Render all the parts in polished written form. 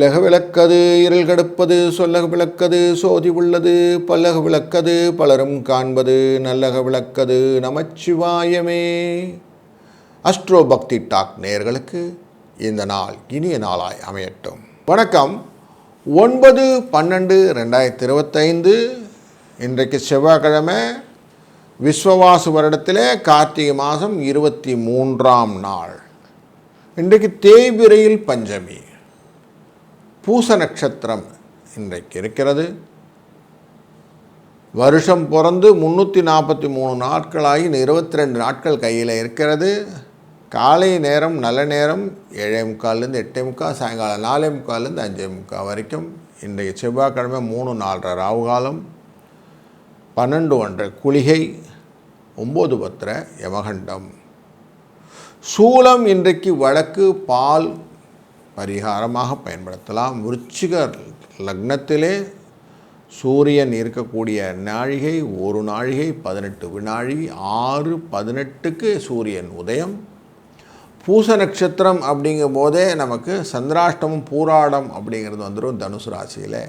இல்லக விளக்கது இருள் கடுப்பது சொல்லக விளக்கது சோதி உள்ளது பல்லக விளக்கது பலரும் காண்பது நல்லக விளக்கது நமச்சிவாயமே. அஸ்ட்ரோ பக்தி டாக் நேயர்களுக்கு இந்த நாள் இனிய நாளாய் அமையட்டும். வணக்கம். 9/12/2025 இன்றைக்கு செவ்வாய்க்கிழமை. விஸ்வவாசு வருடத்திலே கார்த்திகை மாதம் 23ஆம் நாள். இன்றைக்கு தேய்பிரையில் பஞ்சமி. பூச நட்சத்திரம் இன்றைக்கு இருக்கிறது. வருஷம் பிறந்து 343 நாட்களாகி 22 நாட்கள் கையில் இருக்கிறது. காலை நேரம் நல்ல நேரம் 7:45 8:45, சாயங்காலம் 4:45 5:45 வரைக்கும். இன்றைக்கு செவ்வாய்க்கிழமை 3:04 ராவு காலம், 12:01 குளிகை, 9:10 யமகண்டம். சூலம் இன்றைக்கு வடக்கு. பால் பரிகாரமாக பயன்படுத்தலாம். விருச்சிக லக்னத்திலே சூரியன் இருக்கக்கூடிய நாழிகை 1 நாழிகை 18 வினாழி. 6:18க்கு சூரியன் உதயம். பூச நட்சத்திரம் அப்படிங்கும் போதே நமக்கு சந்திராஷ்டமம் பூராடம் அப்படிங்கிறது வந்துடும் தனுசு ராசியில்.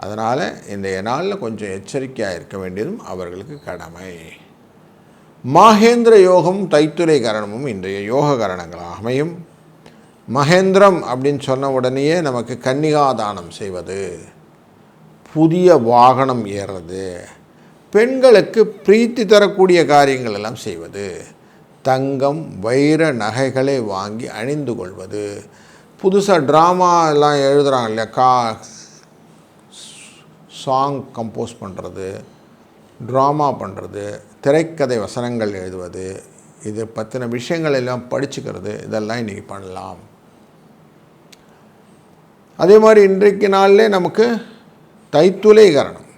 அதனால் இன்றைய நாளில் கொஞ்சம் எச்சரிக்கையாக இருக்க வேண்டியதும் அவர்களுக்கு கடமை. மாகேந்திர யோகம் தைத்துளை கரணமும் இன்றைய யோக கரணங்களாக அமையும். மகேந்திரம் அப்படின்னு சொன்ன உடனேயே நமக்கு கன்னிகாதானம் செய்வது, புதிய வாகனம் ஏறுறது, பெண்களுக்கு பிரீத்தி தரக்கூடிய காரியங்கள் எல்லாம் செய்வது, தங்கம் வைர நகைகளை வாங்கி அணிந்து கொள்வது, புதுசாக ட்ராமா எல்லாம் எழுதுகிறாங்க இல்லையா, சாங் கம்போஸ் பண்ணுறது, ட்ராமா பண்ணுறது, திரைக்கதை வசனங்கள் எழுதுவது, இது பற்றின விஷயங்கள் எல்லாம் படிச்சுக்கிறது, இதெல்லாம் இன்றைக்கி பண்ணலாம். அதே மாதிரி இன்றைக்கு நாளில் நமக்கு தைத்துளை கரணம்.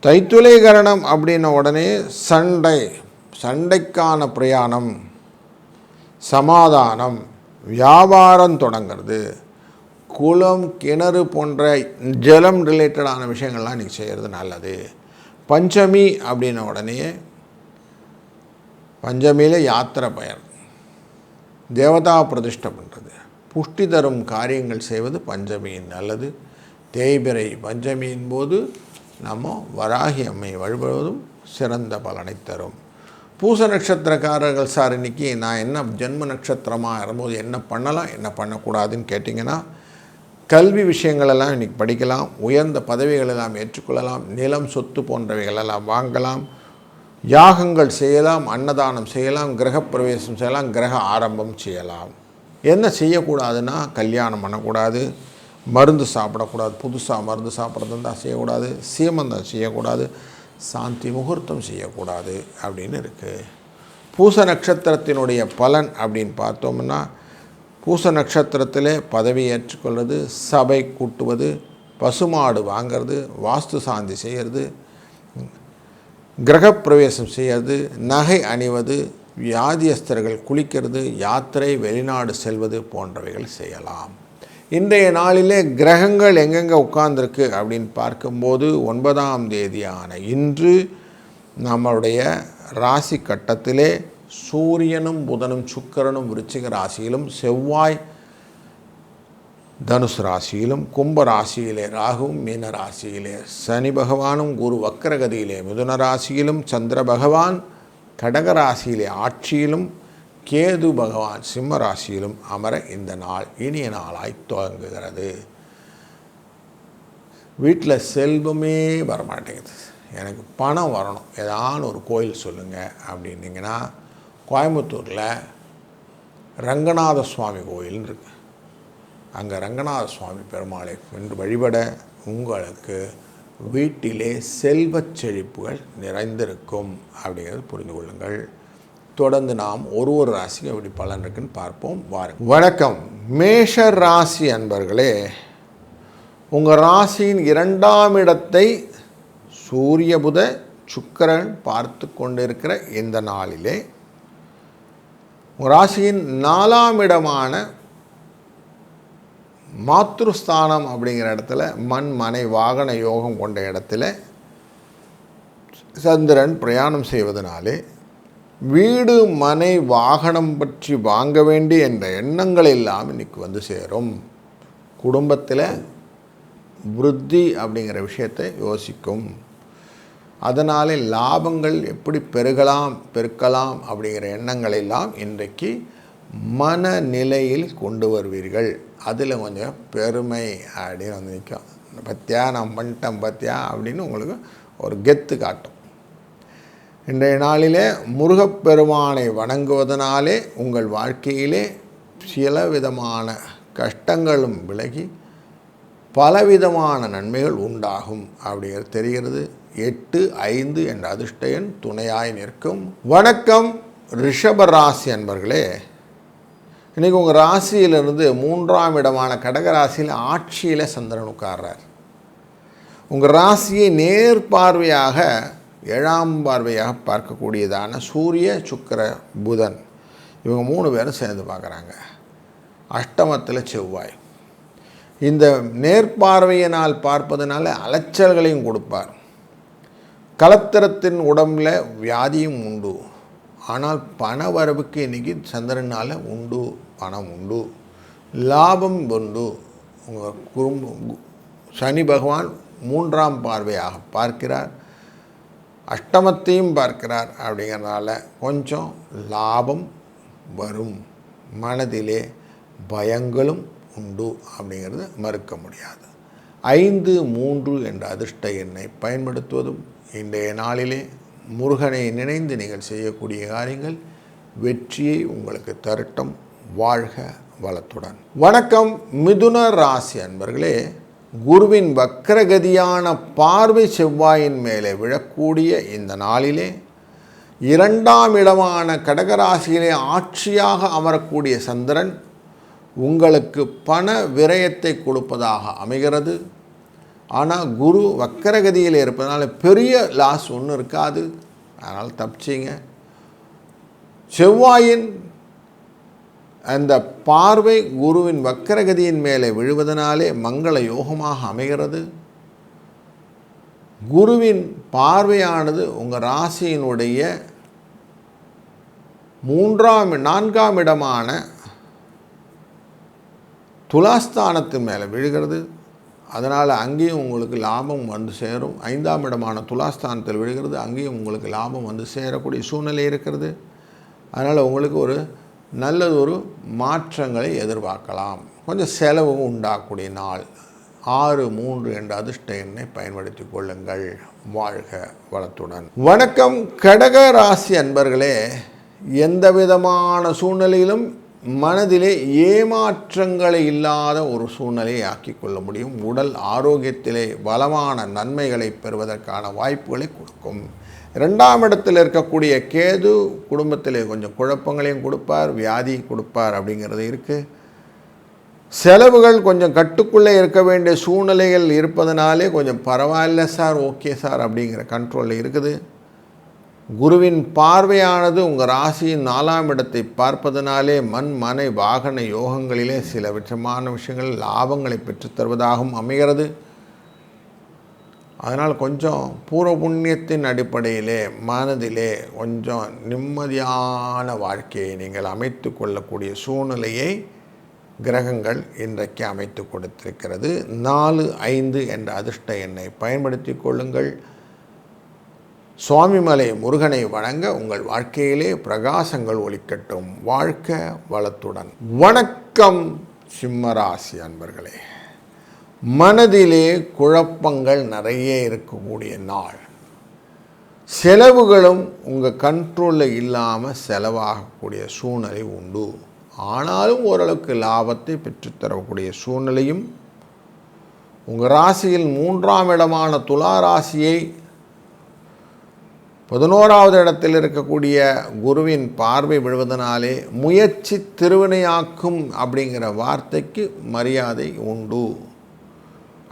தைத்துளை கரணம் அப்படின்ன உடனே சண்டைக்கான பிரயாணம், சமாதானம், வியாபாரம் தொடங்கிறது, குளம் கிணறு போன்ற ஜலம் ரிலேட்டடான விஷயங்கள்லாம் இன்றைக்கி செய்கிறது நல்லது. பஞ்சமி அப்படின்ன உடனே பஞ்சமியில் யாத்திரை பயணம், தேவதா பிரதிஷ்டை பண்ணுறது, புஷ்டி தரும் காரியங்கள் செய்வது பஞ்சமியின் நல்லது. தேய்பிரை பஞ்சமியின் போது நம்ம வராகி அம்மை வழிபடுவதும் சிறந்த பலனை தரும். பூச நட்சத்திரக்காரர்கள் சார் இன்றைக்கி நான் என்ன ஜென்ம நட்சத்திரமாக இருக்கும்போது என்ன பண்ணலாம் என்ன பண்ணக்கூடாதுன்னு கேட்டிங்கன்னா, கல்வி விஷயங்களெல்லாம் இன்றைக்கி படிக்கலாம், உயர்ந்த பதவிகளெல்லாம் ஏற்றுக்கொள்ளலாம், நிலம் சொத்து போன்றவைகளெல்லாம் வாங்கலாம், யாகங்கள் செய்யலாம், அன்னதானம் செய்யலாம், கிரகப்பிரவேசம் செய்யலாம், கிரக ஆரம்பம் செய்யலாம். என்ன செய்யக்கூடாதுன்னா, கல்யாணம் பண்ணக்கூடாது, மருந்து சாப்பிடக்கூடாது, புதுசாக மருந்து சாப்பிட்றது தான் செய்யக்கூடாது, சீமந்தம் செய்யக்கூடாது, சாந்தி முகூர்த்தம் செய்யக்கூடாது அப்படின்னு இருக்குது. பூச நட்சத்திரத்தினுடைய பலன் அப்படின்னு பார்த்தோம்னா, பூச நட்சத்திரத்தில் பதவி ஏற்றுக்கொள்வது, சபை கூட்டுவது, பசுமாடு வாங்கிறது, வாஸ்து சாந்தி செய்கிறது, கிரகப்பிரவேசம் செய்கிறது, நகை அணிவது, வியாதியஸ்தர்கள் குளிக்கிறது, யாத்திரை வெளிநாடு செல்வது போன்றவைகள் செய்யலாம். இன்றைய நாளிலே கிரகங்கள் எங்கெங்கே உட்கார்ந்துருக்கு அப்படின்னு பார்க்கும்போது 9ஆம் தேதியான இன்று நம்மளுடைய ராசி கட்டத்திலே சூரியனும் புதனும் சுக்கிரனும் விருச்சிக ராசியிலும், செவ்வாய் தனுசு ராசியிலும், கும்ப ராசியிலே ராகுவும், மீன ராசியிலே சனி பகவானும், குரு வக்கரகதியிலே மிதுன ராசியிலும், சந்திர பகவான் கடகராசியிலே ஆட்சியிலும், கேது பகவான் சிம்ம ராசியிலும் அமர இந்த நாள் இனிய நாளாய் துவங்குகிறது. வீட்டில் செல்வமே வரமாட்டேங்குது, எனக்கு பணம் வரணும், ஏதான ஒரு கோயில் சொல்லுங்கள் அப்படின்னிங்கன்னா, கோயம்புத்தூரில் ரங்கநாத சுவாமி கோயில்னு இருக்குது. அங்கே ரங்கநாத சுவாமி பெருமாளை வென்று வழிபட உங்களுக்கு வீட்டிலே செல்வச் செழிப்புகள் நிறைந்திருக்கும் அப்படிங்கிறது புரிந்து கொள்ளுங்கள். தொடர்ந்து நாம் ஒரு ராசிக்கு எப்படி பலன் இருக்குன்னு பார்ப்போம். வாருங்கள். வணக்கம். மேஷ ராசி அன்பர்களே, உங்கள் ராசியின் 2ஆம் இடத்தை சூரிய புத சுக்கிரன் பார்த்து கொண்டிருக்கிற இந்த நாளிலே உங்கள் ராசியின் 4ஆம் இடமான மாத்ருஸ்தானம் அப்படிங்கிற இடத்துல மண் மனை வாகன யோகம் கொண்ட இடத்துல சந்திரன் பிரயாணம் செய்வதனாலே வீடு மனை வாகனம் பற்றி வாங்க வேண்டிய என்ற எண்ணங்கள் எல்லாம் இன்னைக்கு வந்து சேரும். குடும்பத்தில் விருத்தி அப்படிங்கிற விஷயத்தை யோசிக்கும். அதனாலே லாபங்கள் எப்படி பெருக்கலாம் அப்படிங்கிற எண்ணங்கள் எல்லாம் இன்றைக்கு மனநிலையில் கொண்டு வருவீர்கள். அதில் கொஞ்சம் பெருமை அப்படின்னு வந்து நிற்கும். பத்தியா நான் பண்ணிட்டேன் பத்தியா அப்படின்னு உங்களுக்கு ஒரு கெத்து காட்டும். இன்றைய நாளிலே முருகப்பெருமானை வணங்குவதனாலே உங்கள் வாழ்க்கையிலே சில விதமான கஷ்டங்களும் விலகி பலவிதமான நன்மைகள் உண்டாகும் அப்படிங்கிறது தெரிகிறது. 8, 5 என்ற அதிர்ஷ்ட எண் துணையாய் நிற்கும். வணக்கம் ரிஷபராசி அன்பர்களே. இன்றைக்கி உங்கள் ராசியிலிருந்து 3ஆம் இடமான கடகராசியில் ஆட்சியில் சந்திரன் உட்கார்றார். உங்கள் ராசியை நேர் பார்வையாக 7ஆம் பார்வையாக பார்க்கக்கூடியதான சூரிய சுக்கிர புதன் இவங்க 3 பேரும் சேர்ந்து பார்க்குறாங்க. அஷ்டமத்தில் செவ்வாய். இந்த நேர்பார்வையினால் பார்ப்பதனால அலைச்சல்களையும் கொடுப்பார். கலத்திரத்தின் உடம்பில் வியாதியும் உண்டு. ஆனால் பண வரவுக்கு இன்றைக்கி சந்திரனால் உண்டு, பணம் உண்டு, லாபம் உண்டு. உங்கள் குடும்பம் சனி பகவான் 3ஆம் பார்வையாக பார்க்கிறார், அஷ்டமத்தையும் பார்க்கிறார். அப்படிங்கிறதுனால கொஞ்சம் லாபம் வரும். மனதிலே பயங்களும் உண்டு அப்படிங்கிறது மறுக்க முடியாது. 5, 3 என்ற அதிர்ஷ்ட எண்ணை பயன்படுத்துவதும் இன்றைய நாளிலே முருகனை நினைந்து நீங்கள் செய்யக்கூடிய காரியங்கள் வெற்றியை உங்களுக்கு தரட்டும். வாழ்க வளத்துடன். வணக்கம் மிதுன ராசி அன்பர்களே. குருவின் வக்ரகதியான பார்வை செவ்வாயின் மேலே விழக்கூடிய இந்த நாளிலே 2ஆம் இடமான கடகராசியிலே ஆட்சியாக அமரக்கூடிய சந்திரன் உங்களுக்கு பண விரயத்தை கொடுப்பதாக அமைகிறது. ஆனால் குரு வக்கரகதியில் இருப்பதனால பெரிய லாஸ் ஒன்றும் இருக்காது. அதனால் தப்பிச்சிங்க. செவ்வாயின் அந்த பார்வை குருவின் வக்கரகதியின் மேலே விழுவதனாலே மங்கள யோகமாக அமைகிறது. குருவின் பார்வையானது உங்கள் ராசியினுடைய 4ஆம் இடமான துலாஸ்தானத்தின் மேலே விழுகிறது. அதனால் அங்கேயும் உங்களுக்கு லாபம் வந்து சேரும். 5ஆம் இடமான துலாஸ்தானத்தில் விழுகிறது. அங்கேயும் உங்களுக்கு லாபம் வந்து சேரக்கூடிய சூழ்நிலை இருக்கிறது. அதனால் உங்களுக்கு ஒரு நல்லதொரு மாற்றங்களை எதிர்பார்க்கலாம். கொஞ்சம் செலவும் உண்டாகக்கூடிய நாள். 6, 3 என்ற அதிர்ஷ்ட எண்ணை பயன்படுத்தி கொள்ளுங்கள். வாழ்க வளத்துடன். வணக்கம் கடக ராசி அன்பர்களே. எந்த விதமான சூழ்நிலையிலும் மனதிலே ஏமாற்றங்களை இல்லாத ஒரு சூழ்நிலையை ஆக்கி கொள்ள முடியும். உடல் ஆரோக்கியத்திலே பலமான நன்மைகளை பெறுவதற்கான வாய்ப்புகளை கொடுக்கும். 2ஆம் இடத்தில் இருக்கக்கூடிய கேது குடும்பத்திலே கொஞ்சம் குழப்பங்களையும் கொடுப்பார், வியாதி கொடுப்பார் அப்படிங்கிறது இருக்குது. செலவுகள் கொஞ்சம் கட்டுக்குள்ளே இருக்க வேண்டிய சூழ்நிலைகள் இருப்பதனாலே கொஞ்சம் பரவாயில்ல சார், ஓகே சார் அப்படிங்கிற கண்ட்ரோலில் இருக்குது. குருவின் பார்வையானது உங்கள் ராசியின் 4ஆம் இடத்தை பார்ப்பதனாலே மனை வாகன யோகங்களிலே சில விதமான விஷயங்கள் லாபங்களை பெற்றுத்தருவதாகவும் அமைகிறது. அதனால் கொஞ்சம் பூர்வ புண்ணியத்தின் அடிப்படையிலே மனதிலே கொஞ்சம் நிம்மதியான வாழ்க்கையை நீங்கள் அமைத்து கொள்ளக்கூடிய சூழ்நிலையை கிரகங்கள் இன்றைக்கு அமைத்து கொடுத்திருக்கிறது. 4, 5 என்ற அதிர்ஷ்ட எண்ணை பயன்படுத்தி கொள்ளுங்கள். சுவாமிமலை முருகனை வணங்க உங்கள் வாழ்க்கையிலே பிரகாசங்கள் ஒளிக்கட்டும். வாழ்க வளத்துடன். வணக்கம் சிம்மராசி அன்பர்களே. மனதிலே குழப்பங்கள் நிறைய இருக்கக்கூடிய நாள். செலவுகளும் உங்கள் கண்ட்ரோலில் இல்லாமல் செலவாகக்கூடிய சூழ்நிலை உண்டு. ஆனாலும் ஓரளவுக்கு லாபத்தை பெற்றுத்தரக்கூடிய சூழ்நிலையும் உங்கள் ராசியில் 3ஆம் இடமான துலா ராசியை 11ஆவது இடத்தில் இருக்கக்கூடிய குருவின் பார்வை விழுவதனாலே முயற்சி திருவினையாக்கும் அப்படிங்கிற வார்த்தைக்கு மரியாதை உண்டு.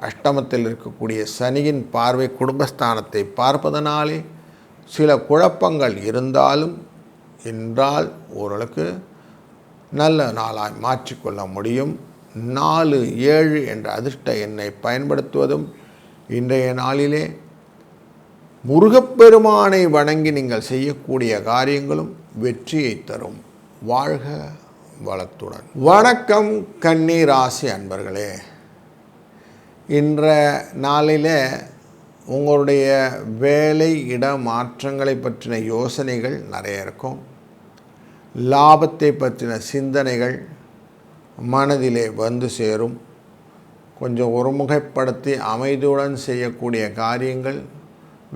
அஷ்டமத்தில் இருக்கக்கூடிய சனியின் பார்வை குடும்பஸ்தானத்தை பார்ப்பதனாலே சில குழப்பங்கள் இருந்தாலும் என்றால் ஓரளவுக்கு நல்ல நாளாய் மாற்றிக்கொள்ள முடியும். 4, 7 என்ற அதிர்ஷ்ட எண்ணை பயன்படுத்துவதும் இன்றைய நாளிலே முருகப்பெருமானை வணங்கி நீங்கள் செய்யக்கூடிய காரியங்களும் வெற்றியை தரும். வாழ்க வளத்துடன். வணக்கம் கன்னி ராசி அன்பர்களே. இன்ற நாளில் உங்களுடைய வேலை இட மாற்றங்களை பற்றின யோசனைகள் நிறைய இருக்கும். லாபத்தை பற்றின சிந்தனைகள் மனதிலே வந்து சேரும். கொஞ்சம் ஒருமுகப்படுத்தி அமைதியுடன் செய்யக்கூடிய காரியங்கள்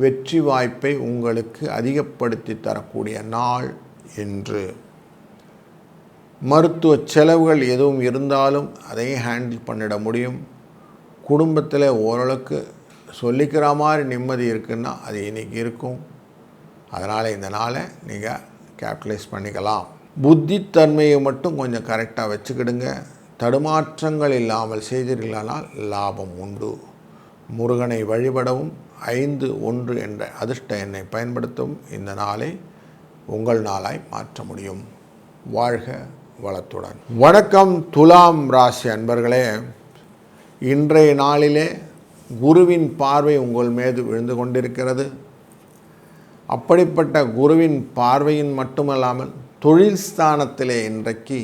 வெற்றி வாய்ப்பை உங்களுக்கு அதிகப்படுத்தி தரக்கூடிய நாள் என்று. மருத்துவ செலவுகள் எதுவும் இருந்தாலும் அதையும் ஹேண்டில் பண்ணிட முடியும். குடும்பத்தில் ஓரளவுக்கு சொல்லிக்கிற மாதிரி நிம்மதி இருக்குன்னா அது இன்றைக்கி இருக்கும். அதனால் இந்த நாளை நீங்கள் கேபிட்டலைஸ் பண்ணிக்கலாம். புத்தித்தன்மையை மட்டும் கொஞ்சம் கரெக்டாக வச்சுக்கிடுங்க. தடுமாற்றங்கள் இல்லாமல் செய்தீர்களானால் லாபம் உண்டு. முருகனை வழிபடவும் 5-1 என்ற அதிர்ஷ்ட எண்ணை பயன்படுத்தவும் இந்த நாளை உங்கள் நாளாய் மாற்ற முடியும். வாழ்க வளத்துடன். வணக்கம் துலாம் ராசி அன்பர்களே. இன்றைய நாளிலே குருவின் பார்வை உங்கள் மீது விழுந்து கொண்டிருக்கிறது. அப்படிப்பட்ட குருவின் பார்வையின் மட்டுமல்லாமல் தொழில் ஸ்தானத்திலே இன்றைக்கு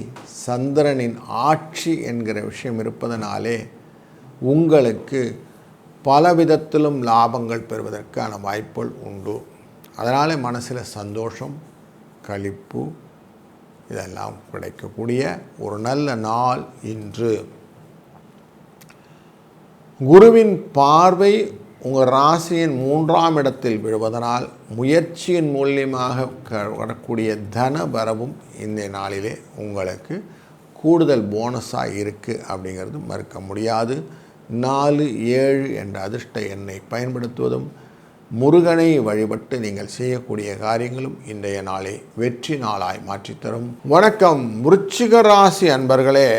சந்திரனின் ஆட்சி என்கிற விஷயம் இருப்பதனாலே உங்களுக்கு பலவிதத்திலும் லாபங்கள் பெறுவதற்கான வாய்ப்புகள் உண்டு. அதனால் மனசில் சந்தோஷம், களிப்பு இதெல்லாம் கிடைக்கக்கூடிய ஒரு நல்ல நாள் இன்று. குருவின் பார்வை உங்கள் ராசியின் 3ஆம் இடத்தில் விழுவதனால் முயற்சியின் மூலியமாக வரக்கூடிய தன வரவும் இந்த நாளிலே உங்களுக்கு கூடுதல் போனஸாக இருக்குது அப்படிங்கிறது மறுக்க முடியாது. 4-7 என்ற அதிர்ஷ்ட எண்ணை பயன்படுத்துவதும் முருகனை வழிபட்டு நீங்கள் செய்யக்கூடிய காரியங்களும் இன்றைய நாளை வெற்றி நாளாய் மாற்றித்தரும். வணக்கம் விருச்சிக ராசி அன்பர்களே.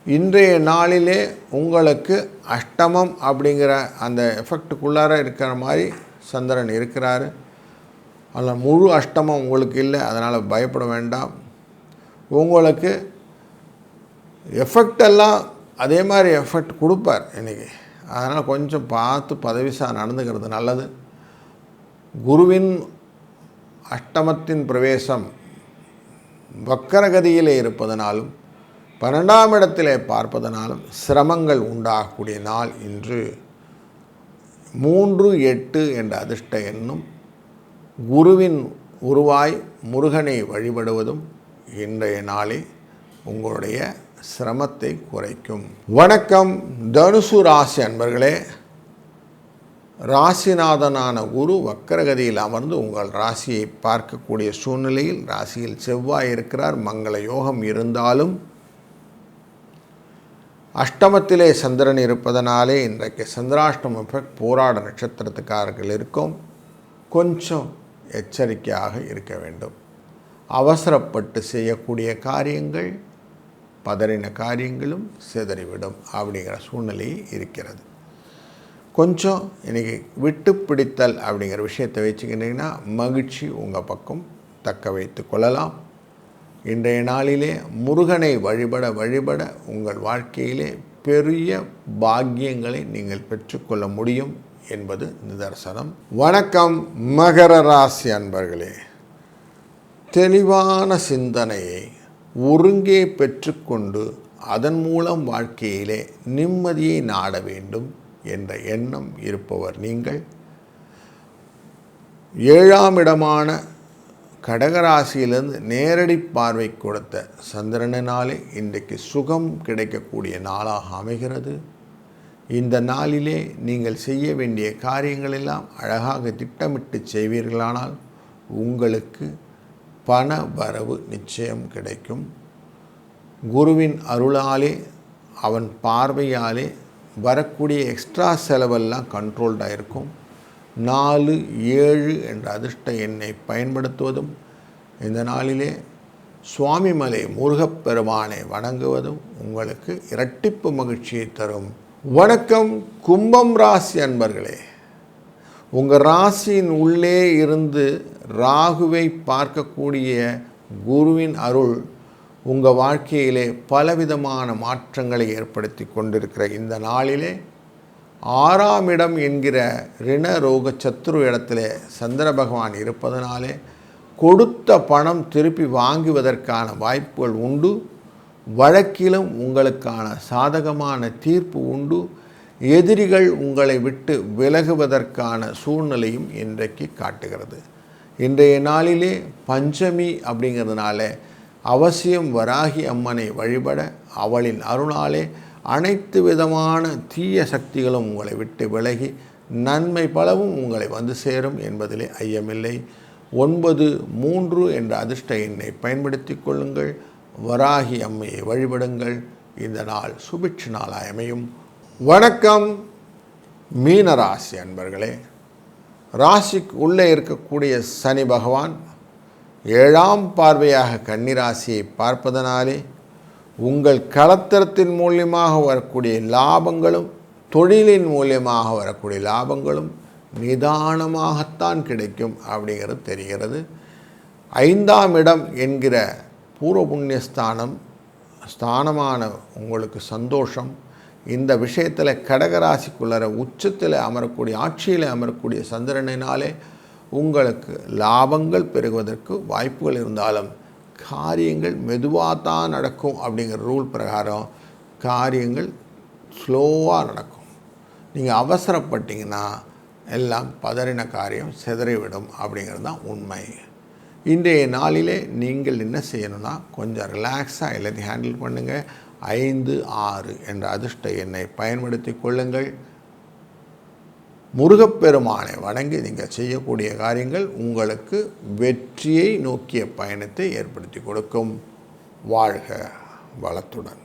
இன்றைய நாளிலே உங்களுக்கு அஷ்டமம் அப்படிங்கிற அந்த எஃபெக்டுக்குள்ளார இருக்கிற மாதிரி சந்திரன் இருக்கிறாரு. அதில் முழு அஷ்டமம் உங்களுக்கு இல்லை, அதனால் பயப்பட வேண்டாம். உங்களுக்கு எஃபெக்டெல்லாம் அதே மாதிரி எஃபெக்ட் கொடுப்பார் இன்றைக்கி. அதனால் கொஞ்சம் பார்த்து பதவிசாக நடந்துக்கிறது நல்லது. குருவின் அஷ்டமத்தின் பிரவேசம் வக்கரகதியிலே இருப்பதனாலும் 12ஆம் இடத்திலே பார்ப்பதனாலும் சிரமங்கள் உண்டாகக்கூடிய நாள் இன்று. 3-8 என்ற அதிர்ஷ்ட எண்ணும் குருவின் உருவாய் முருகனை வழிபடுவதும் இன்றைய நாளில் உங்களுடைய சிரமத்தை குறைக்கும். வணக்கம் தனுசு ராசி அன்பர்களே. ராசிநாதனான குரு வக்கரகதியில் அமர்ந்து உங்கள் ராசியை பார்க்கக்கூடிய சூழ்நிலையில் ராசியில் செவ்வாய் இருக்கிறார். மங்கள யோகம் இருந்தாலும் அஷ்டமத்திலே சந்திரன் இருப்பதனாலே இன்றைக்கு சந்திராஷ்டம எஃபெக்ட் போராட நட்சத்திரத்துக்காரர்கள் இருக்கும். கொஞ்சம் எச்சரிக்கையாக இருக்க வேண்டும். அவசரப்பட்டு செய்யக்கூடிய காரியங்கள் பதறின காரியங்களும் சிதறிவிடும் அப்படிங்கிற சூழ்நிலை இருக்கிறது. கொஞ்சம் இன்றைக்கி விட்டு பிடித்தல் அப்படிங்கிற விஷயத்தை வச்சுக்கிட்டிங்கன்னா மகிழ்ச்சி உங்கள் பக்கம் தக்க வைத்து கொள்ளலாம். இன்றைய நாளிலே முருகனை வழிபட வழிபட உங்கள் வாழ்க்கையிலே பெரிய பாக்கியங்களை நீங்கள் பெற்றுக்கொள்ள முடியும் என்பது நிதர்சனம். வணக்கம் மகர ராசி அன்பர்களே. தெளிவான சிந்தனையை ஒருங்கே பெற்றுக்கொண்டு அதன் மூலம் வாழ்க்கையிலே நிம்மதியை நாட வேண்டும் என்ற எண்ணம் இருப்பவர் நீங்கள். 7ஆம் இடமான கடகராசியிலிருந்து நேரடி பார்வை கொடுத்த சந்திரனாலே இன்றைக்கு சுகம் கிடைக்கக்கூடிய நாளாக அமைகிறது. இந்த நாளிலே நீங்கள் செய்ய வேண்டிய காரியங்களெல்லாம் அழகாக திட்டமிட்டு செய்வீர்களானால் உங்களுக்கு பண வரவு நிச்சயம் கிடைக்கும். குருவின் அருளாலே அவன் பார்வையாலே வரக்கூடிய எக்ஸ்ட்ரா செலவெல்லாம் கண்ட்ரோல்டாக இருக்கும். 4-7 என்ற அதிர்ஷ்ட எண்ணை பயன்படுத்துவதும் இந்த நாளிலே சுவாமிமலை முருகப்பெருமானை வணங்குவதும் உங்களுக்கு இரட்டிப்பு மகிழ்ச்சியை தரும். வணக்கம் கும்பம் ராசி அன்பர்களே. உங்கள் ராசியின் உள்ளே இருந்து ராகுவை பார்க்கக்கூடிய குருவின் அருள் உங்கள் வாழ்க்கையிலே பலவிதமான மாற்றங்களை ஏற்படுத்தி கொண்டிருக்கிற இந்த நாளிலே 6ஆம் இடம் என்கிற ரிணரோக சத்ரு இடத்திலே சந்திர பகவான் இருப்பதனாலே கொடுத்த பணம் திருப்பி வாங்குவதற்கான வாய்ப்புகள் உண்டு. வழக்கிலும் உங்களுக்கான சாதகமான தீர்ப்பு உண்டு. எதிரிகள் உங்களை விட்டு விலகுவதற்கான சூழ்நிலையும் இன்றைக்கு காட்டுகிறது. இன்றைய நாளிலே பஞ்சமி அப்படிங்கிறதுனால அவசியம் வராகி அம்மனை வழிபட, அவளின் அருளாலே அனைத்து விதமான தீய சக்திகளும் உங்களை விட்டு விலகி நன்மை பலவும் உங்களை வந்து சேரும் என்பதிலே ஐயமில்லை. 93 என்ற அதிர்ஷ்ட எண்ணை பயன்படுத்தி கொள்ளுங்கள். வராகி அம்மையை வழிபடுங்கள். இந்த நாள் சுபிட்ச நாளாய் அமையும். வணக்கம் மீனராசி அன்பர்களே. ராசிக்கு உள்ளே இருக்கக்கூடிய சனி பகவான் 7ஆம் பார்வையாக கன்னிராசியை பார்ப்பதனாலே உங்கள் களத்திரத்தின் மூலியமாக வரக்கூடிய லாபங்களும் தொழிலின் மூலியமாக வரக்கூடிய லாபங்களும் நிதானமாகத்தான் கிடைக்கும் அப்படிங்கிறது தெரிகிறது. 5ஆம் இடம் என்கிற பூர்வ புண்ணிய ஸ்தானமான உங்களுக்கு சந்தோஷம். இந்த விஷயத்தில் கடகராசிக்குள்ளற உச்சத்தில் அமரக்கூடிய ஆட்சியில் அமரக்கூடிய சந்திரனினாலே உங்களுக்கு லாபங்கள் பெருகுவதற்கு வாய்ப்புகள் இருந்தாலும் காரியங்கள் மெதுவாக தான் நடக்கும் அப்படிங்கிற ரூல் பிரகாரம் காரியங்கள் ஸ்லோவாக நடக்கும். நீங்கள் அவசரப்பட்டீங்கன்னா எல்லாம் பதறின காரியம் சிதறிவிடும் அப்படிங்கிறது தான் உண்மை. இன்றைய நாளிலே நீங்கள் என்ன செய்யணும்னா கொஞ்சம் ரிலாக்ஸாக எல்லாத்தையும் ஹேண்டில் பண்ணுங்கள். 5, 6 என்ற அதிர்ஷ்ட எண்ணை பயன்படுத்தி கொள்ளுங்கள். முருகப்பெருமானை வணங்கி நீங்கள் செய்யக்கூடிய காரியங்கள் உங்களுக்கு வெற்றியை நோக்கிய பயணத்தை ஏற்படுத்தி கொடுக்கும். வாழ்க வளத்துடன்.